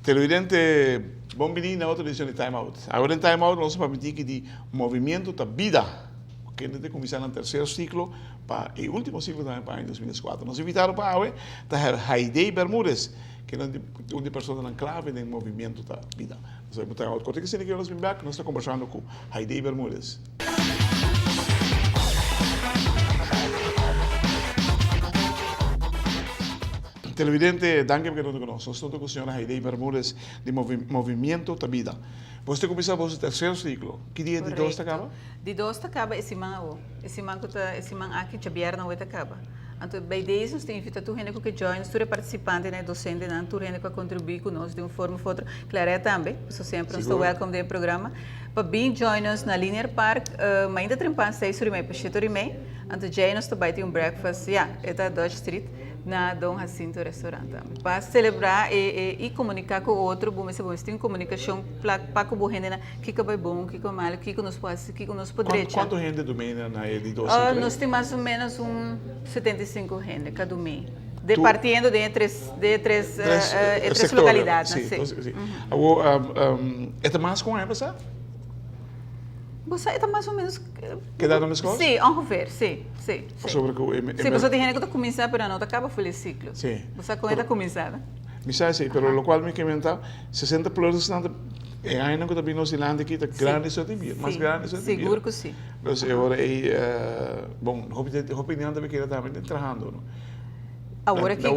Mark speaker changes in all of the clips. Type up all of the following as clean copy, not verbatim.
Speaker 1: Televidente, bom menino na outra edição de Time Out. Agora em Time Out, nós vamos permitir que de movimento da vida, que a gente começar no terceiro ciclo, para o último ciclo também para em 2004. Nós invitaram para hoje a Heidi Bermúdez, que é uma pessoa na clave do movimento da vida. Nós vamos estar agora. Quando que nós vamos back, nós estamos conversando com Heidi Bermúdez. Televidente, danke porque não te conheço. Estou com a senhora Heidi Bermúdez de Movimento da Vida. Você começou o terceiro ciclo. Que dia de 2 acaba?
Speaker 2: De 2 acaba esse ano. Esse ano aqui, de viernes, não acaba. Então, by days, nós temos invitado gente que join, tu é participante, né, docente, né, tu gente que contribui conosco de uma forma ou outra. Claro, também, eu sempre estou welcome do programa. Para bem join us na Linear Park, mas ainda tem para 6h30 para 7h30. Então, já nós também temos um breakfast, é Dodge Street, na Dom Jacinto Restaurante. Para celebrar e comunicar com o outro, bom, se tem comunicação para que o gente que é bom, que é mal, que nos pode, que nos poderia.
Speaker 1: Quanto gente domina na edição?
Speaker 2: Nós temos mais ou menos 75 gente cada mês. Partindo de três localidades.
Speaker 1: Sim, sim. É mais com ela, sabe?
Speaker 2: Você está mais ou menos...
Speaker 1: Que dá na escola?
Speaker 2: Sim, ongeveer, sim.
Speaker 1: Sobre que...
Speaker 2: Sim, você tem gente que está começando, mas não acaba o ciclo.
Speaker 1: Sim.
Speaker 2: Você está começando.
Speaker 1: Me sabe, sim, mas o qual me comenta, 60 plus é ainda que também nós lá aqui, grande só tem mais grande só tem
Speaker 2: seguro que sim.
Speaker 1: Então, agora, bom, a opinião também que ele está trabalhando, não?
Speaker 2: Agora que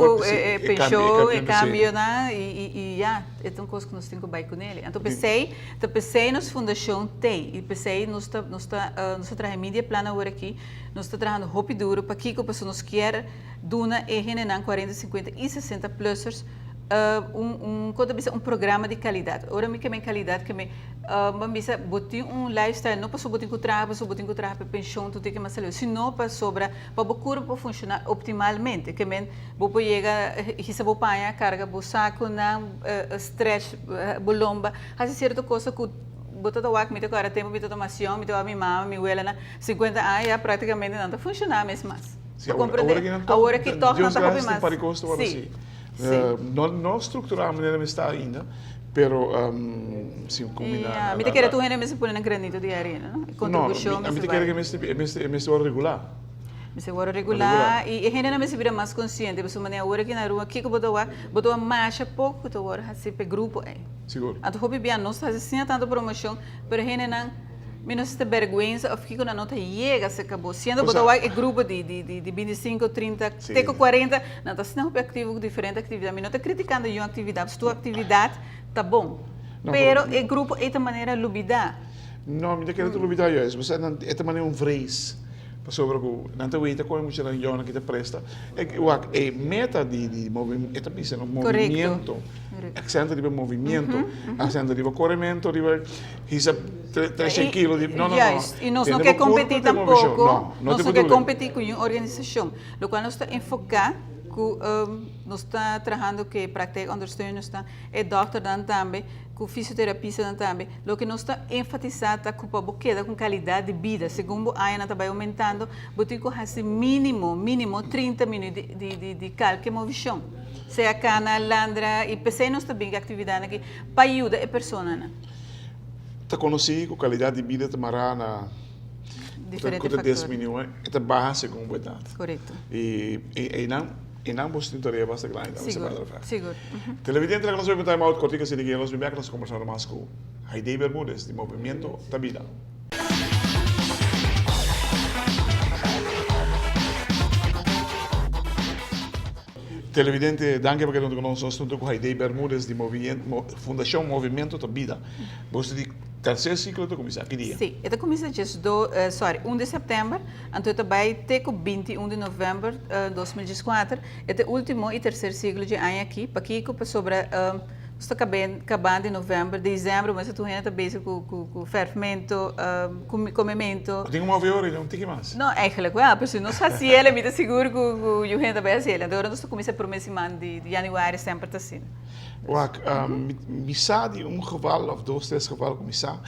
Speaker 2: pensou e cambio, né? E é uma coisa que nós temos que baixar com ele. Então pensei nas fundação tem e pensei nós trabalhamos mídia plana agora aqui, nós estamos trabalhando roupa duro para que a pessoa nos quer duna e generar 40, 50 e 60 plusers um programa de qualidade. Ora me que é qualidade que me bisa botar lifestyle não para só botar para pensão tudo que mais se não para sobra para o corpo funcionar optimalmente que men vou chega isso vou pagar carga vou saco na stress bolomba faz certa coisa que botar o ar me agora tempo me tomação me a minha mãe me ela na 50 anos praticamente não está funcionando mesmo mais agora que toca não está mais sim.
Speaker 1: Não estruturamos a maneira está ainda, pero sim combinar.
Speaker 2: Me te quer tu gente me se põe na granito de arena, não?
Speaker 1: Contribuição. Não, me te quer que me se regular.
Speaker 2: Me se regular e a gente não me se vira mais consciente, porque maneira agora aqui na rua aqui que botou a marcha pouco to agora assim para grupo é.
Speaker 1: Seguro.
Speaker 2: A tu hobby bem não está assim tanto promoção, pero a gente não menos te vergonha, ou fica na nota chega, se acabou. Sendo que o grupo de 25, 30, até 40, não está sendo ativo diferente atividade. Não está criticando uma atividade, se tua atividade está bom. Pero o grupo é de maneira lubida.
Speaker 1: Não, me quero lubida é isso. Você é de maneira freeze. Sobre o não te veita como muita reunião que te presta. É meta de movimento, é também sendo movimento. Accento de movimento, accento de corrimento, de hisa 3 quilos de não.
Speaker 2: E nós não quer competir tampouco. Nós não quer competir com uma organização. O qual nós está enfocar nós está trabalhando que prática understanding está é doctor também com fisioterapista também o que nós está enfatizando com a boqueda com qualidade de vida segundo a Ana está aumentando botico assim mínimo 30 minutos de qualquer movição se a cana landra e pensei nós também atividade aqui para ajudar a pessoa né
Speaker 1: tá conheci com qualidade de vida tamará na
Speaker 2: diferente fatores
Speaker 1: é base com verdade
Speaker 2: correto
Speaker 1: e não você tentaria bastante grande.
Speaker 2: Seguro.
Speaker 1: Televidente, nós vamos time out, cortica se ninguém, nós vamos conversar mais com Heidi Bermúdez, de Movimento da Vida. Televidente, danke porque nós estamos com Heidi Bermúdez, de Fundação Movimento da Vida. Você de terceiro ciclo de começar, que dia?
Speaker 2: Sim, ele começa dia 1 de setembro, então também até 21 de novembro de 2014. Este último e terceiro ciclo de ano aqui, para que sobre está acabando em novembro, dezembro, mas tu ainda está bezig com fermento, comimento.
Speaker 1: Tem 9 horas, não tem mais.
Speaker 2: Não, eigenlijk wel, porque nós fazemos, me seguro que o gente vai fazer. Agora nós começamos por mês de januário sempre está assim.
Speaker 1: Wak, misa de geval of 2, 3 gevallen comissar,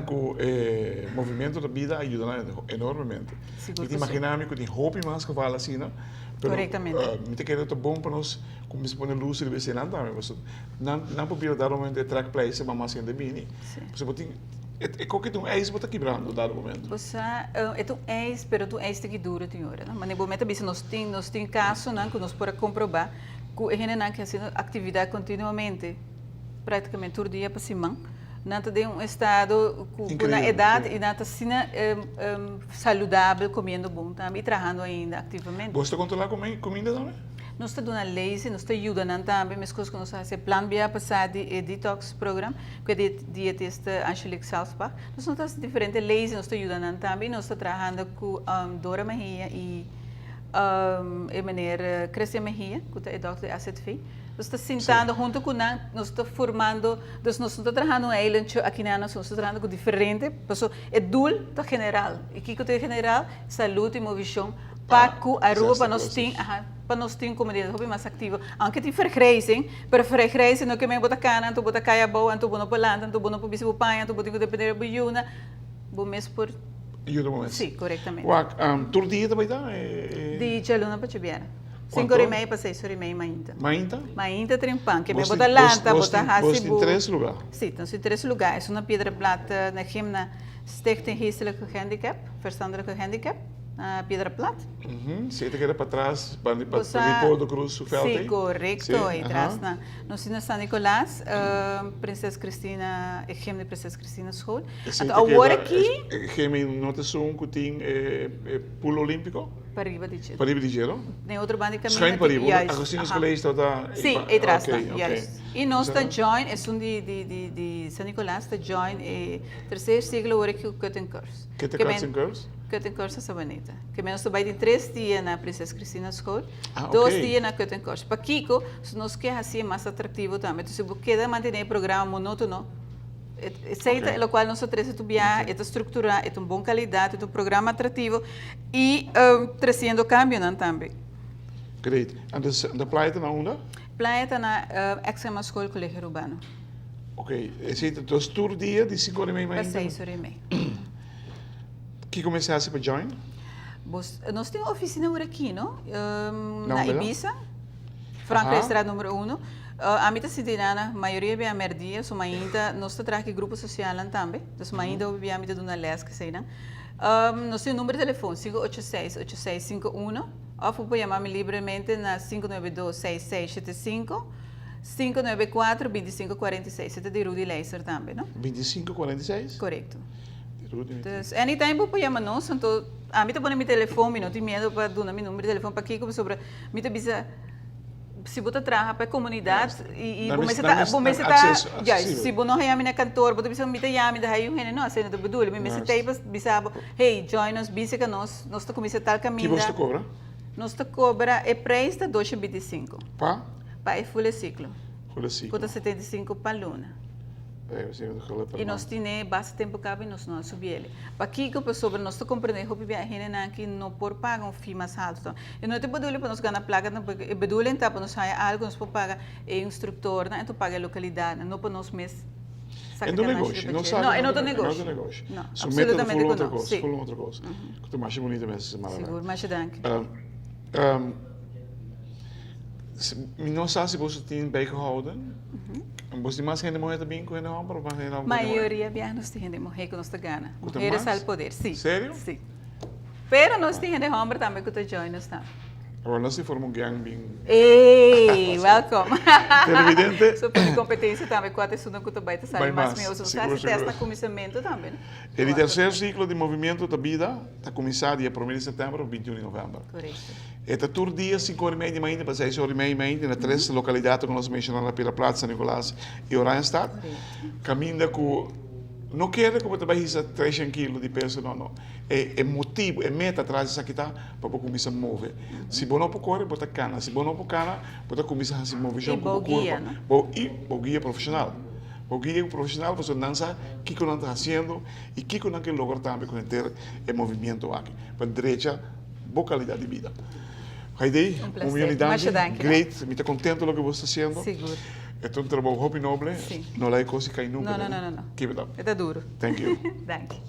Speaker 1: com o movimento da vida ajuda enormemente. Eu imaginava que tem roupa mais gevallen assim, não?
Speaker 2: Corretamente.
Speaker 1: Me quero que é bom para nós começar a pôr luz e ver não também, mas não probeer dar um momento de track place, mas mais ainda bem. Você botem é qualquer um eis bota quebrando dado momento.
Speaker 2: Você é um eis, pero tu eis que dura tem hora, mas no momento bem nós tem caso, não, que nós podemos comprovar que a gente não quer fazer atividade continuamente, praticamente todo dia para cima. Não tem um estado com uma idade e não está assim saudável, comendo bom também e trabalhando ainda ativamente.
Speaker 1: Você controlar comida também?
Speaker 2: Nós estamos na lei, nós estamos ajudando também, mas coisas que nós fazemos, plano bem passado de detox program, que é dietista Angelique Salzbach. Nós temos diferentes leis, nós estamos ajudando também, nós estamos trabalhando com Dora Mejia e a maneira Crescia Mejia, que é doutor de ACTV. Nós estamos sentando junto com nós, nós estamos formando, nós estamos trabalhando no island aqui na nós estamos trabalhando com diferente, porque é dul da general, e que é general, saúde e movição, para que a rua para nós ter comunidade hobby mais ativa. Aunque tem vergrijzing, para vergrijzing não que me bota cana, tu bota caia boa, tu bota polanda, tu bota bisi bupanha, tu bota depender do biuna, bom mês por.
Speaker 1: Ajuda momento.
Speaker 2: Sim, corretamente.
Speaker 1: Todo dia também dá?
Speaker 2: De jaluna para chubiana. 5h30 para 6h30 mainta.
Speaker 1: Mainta?
Speaker 2: Mainta trimpan, que me bota lanta, bota hasibu.
Speaker 1: Você tem 3 lugares?
Speaker 2: Sim, então tem 3 lugares. Uma pedra plata na Gimna, Stichting Geestelijke Handicap, Verstandelijke Handicap. Pedra Plata.
Speaker 1: Você quer para trás, para Leopoldo Cruz, o Felte?
Speaker 2: Sim, correto. E atrás, nós temos San Nicolás, Princesa Cristina, Gem de Princesa Cristina School.
Speaker 1: Então, agora aqui... Gem notação que tem pulo olímpico?
Speaker 2: Para riba de gelo.
Speaker 1: Para riba de gelo?
Speaker 2: Tem outro bando de caminho.
Speaker 1: Schijn para riba, Agostinho Colégio está...
Speaker 2: Sim, e atrás, E nós estamos join, de San Nicolás, está join, terceiro siglo, agora que o Cutting Course.
Speaker 1: Cutting Course?
Speaker 2: Cutting Course Sabaneta. Que menos tu vai de 3 dias na Princesa Cristina School, 2 dias na Cutting Course. Para Kiko, se nós quer assim mais atrativo também, então se você quer manter o programa monótono, aceita o qual nós trazemos tu viagem, é estrutura, é uma boa qualidade, é um programa atrativo e trazendo cambio também.
Speaker 1: Great. En de playa está na onde?
Speaker 2: Playa está na Extrema School Colégio Urbano.
Speaker 1: Ok. Então, todo dia de 5h30
Speaker 2: para 6h30.
Speaker 1: Que começasse para join?
Speaker 2: Nós temos uma oficina aqui, não? Na Ibiza, Franca Estrada número 1. A minha cidadã, a maioria é a merdia, só ainda nós trazemos aqui grupo social também. Então, ainda é a minha de uma lesca, sei não. Nós temos o número de telefone 586-8651 ou pode chamar-me livremente na 592-6675 594-2546. Você é de Rudy Leiser também, não?
Speaker 1: 2546?
Speaker 2: Correto. Então, anytime pode chamar-nos, então, a mim está meu telefone, não tenho medo para dar meu número de telefone para aqui, como sobre, me está bisa se você trabalha para a comunidade e você está se você não é minha cantor, você precisa me dar daí o não assim do bedul, me se tem bisa hey join us bisa que nós está começando tal caminho.
Speaker 1: Que você cobra?
Speaker 2: Nós está cobra é preço de 2,25.
Speaker 1: Pa?
Speaker 2: Pa é full ciclo.
Speaker 1: Full ciclo.
Speaker 2: Custa 75 para luna. E nós temos bastante tempo que nós não subimos ele. Para aqui que sobre nós compreendemos que a gente que não pode pagar um FII mais alto. E não é bedulho para nós ganhar placa, é bedulho então para nós sair algo nós podemos pagar o instrutor, então paga a localidade, não para nós mesmos.
Speaker 1: É do negócio, não sabe?
Speaker 2: Não, é do
Speaker 1: negócio.
Speaker 2: Não,
Speaker 1: absolutamente outra coisa. Full outra coisa. Que tu mais bonita mesmo semana.
Speaker 2: Seguro, mais danke.
Speaker 1: Não sabe se você tem bijgehouden. Você mais gente morrer também com a homem?
Speaker 2: A maioria de nós tem gente morrer com nós gana. Mulheres ao poder, sim.
Speaker 1: Sério?
Speaker 2: Sim. Pero nós tem gente homem também que está join nós.
Speaker 1: Agora nós se formamos um gang bem.
Speaker 2: Ei, welcome.
Speaker 1: Televidente.
Speaker 2: Super competência também, quatro estudantes que tu vai saber mais meu uso. Você testa comissamento também.
Speaker 1: O terceiro ciclo de movimento da vida está começado dia 1 de setembro ou 21 de novembro.
Speaker 2: Correto.
Speaker 1: Este tour dia 5h30 de manhã para 6h30 de manhã na 3 localidades que nós mencionamos pela Plaza San Nicolás e Oranjestad. Caminha com não quer como trabalhar 300 quilos de peso, não. É motivo, é meta atrás disso aqui tá para começar a mover. Se você não correr, bota cana. Se você não cana, bota começar a se mover
Speaker 2: E boa guia, né?
Speaker 1: E boa guia profissional. Boa guia profissional, você dança, o que você está fazendo e o que você quer lograr também com ter o movimento aqui. Para direita, boa qualidade de vida. Heidi,
Speaker 2: unidade,
Speaker 1: great, me está contento com o que você está fazendo.
Speaker 2: Seguro.
Speaker 1: É um trabalho hobby noble, não é coisa que cai nunca.
Speaker 2: Não.
Speaker 1: Keep it up.
Speaker 2: É duro.
Speaker 1: Thank you.
Speaker 2: Thank you.